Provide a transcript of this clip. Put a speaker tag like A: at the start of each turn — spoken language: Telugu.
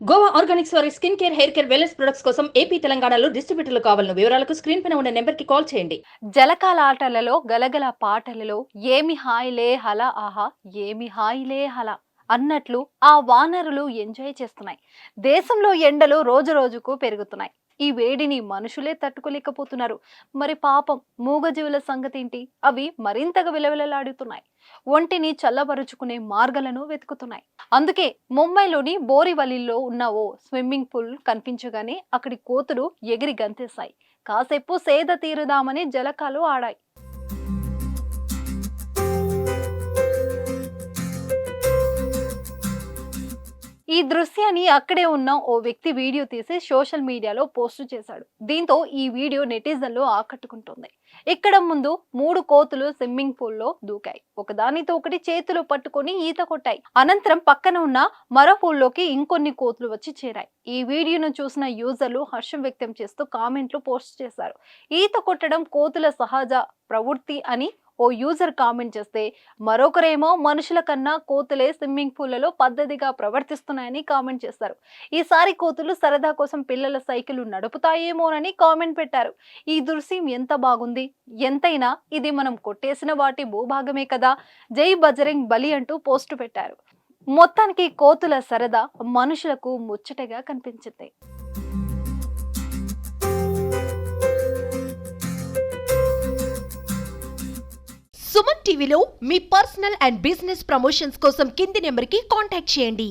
A: గోవా ఆర్గానిక్స్ వారి skin care, hair care, wellness products కోసం ఏపీ, తెలంగాణలో డిస్ట్రిబ్యూటర్లు కావాలను వివరాలకు స్క్రీన్ పైన ఉన్న నెంబర్కి కాల్ చేయండి.
B: జలకాల ఆటలలో గలగల పాటలలో ఏమి హాయిలే హల ఆహా ఏమి హాయిలే హల అన్నట్లు ఆ వానరులు ఎంజాయ్ చేస్తున్నాయి. దేశంలో ఎండలు రోజు రోజుకు పెరుగుతున్నాయి. ఈ వేడిని మనుషులే తట్టుకోలేకపోతున్నారు. మరి పాపం మూగజీవుల సంగతి ఏంటి? అవి మరింతగా విలవిలలాడుతున్నాయి. ఒంటిని చల్లబరుచుకునే మార్గాలను వెతుకుతున్నాయి. అందుకే ముంబైలోని బోరివలిలో ఉన్న ఓ స్విమ్మింగ్ పూల్ కనిపించగానే అక్కడి కోతులు ఎగిరి గంతేశాయి. కాసేపు సేద తీరుదామని జలకాలు ఆడాయి. ఈ దృశ్యాన్ని అక్కడే ఉన్న ఓ వ్యక్తి వీడియో తీసి సోషల్ మీడియాలో పోస్టు చేశాడు. దీంతో ఈ వీడియో నెటిజన్లు ఆకట్టుకుంటుంది. ఇక్కడ ముందు 3 కోతులు స్విమ్మింగ్ పూల్ లో దూకాయి. ఒకదానితో ఒకటి చేతులు పట్టుకొని ఈత కొట్టాయి. అనంతరం పక్కన ఉన్న మరో పూల్లోకి ఇంకొన్ని కోతులు వచ్చి చేరాయి. ఈ వీడియోను చూసిన యూజర్లు హర్షం వ్యక్తం చేస్తూ కామెంట్లు పోస్ట్ చేశారు. ఈత కొట్టడం కోతుల సహజ ప్రవృత్తి అని ఓ యూజర్ కామెంట్ చేస్తే, మరొకరేమో మనుషుల కన్నా కోతులే స్విమ్మింగ్ పూల్లలో పద్ధతిగా ప్రవర్తిస్తున్నాయని కామెంట్ చేశారు. ఈసారి కోతులు సరదా కోసం పిల్లల సైకిల్ నడుపుతాయేమోనని కామెంట్ పెట్టారు. ఈ దృశ్యం ఎంత బాగుంది, ఎంతైనా ఇది మనం కొట్టేసిన వాటి భూభాగమే కదా, జై బజరంగ్ బలి అంటూ పోస్టు పెట్టారు. మొత్తానికి కోతుల సరదా మనుషులకు ముచ్చటగా కనిపించింది.
C: సుమన్ టీవీలో మీ పర్సనల్ అండ్ బిజినెస్ ప్రమోషన్స్ కోసం కింది నెంబర్కి కాంటాక్ట్ చేయండి.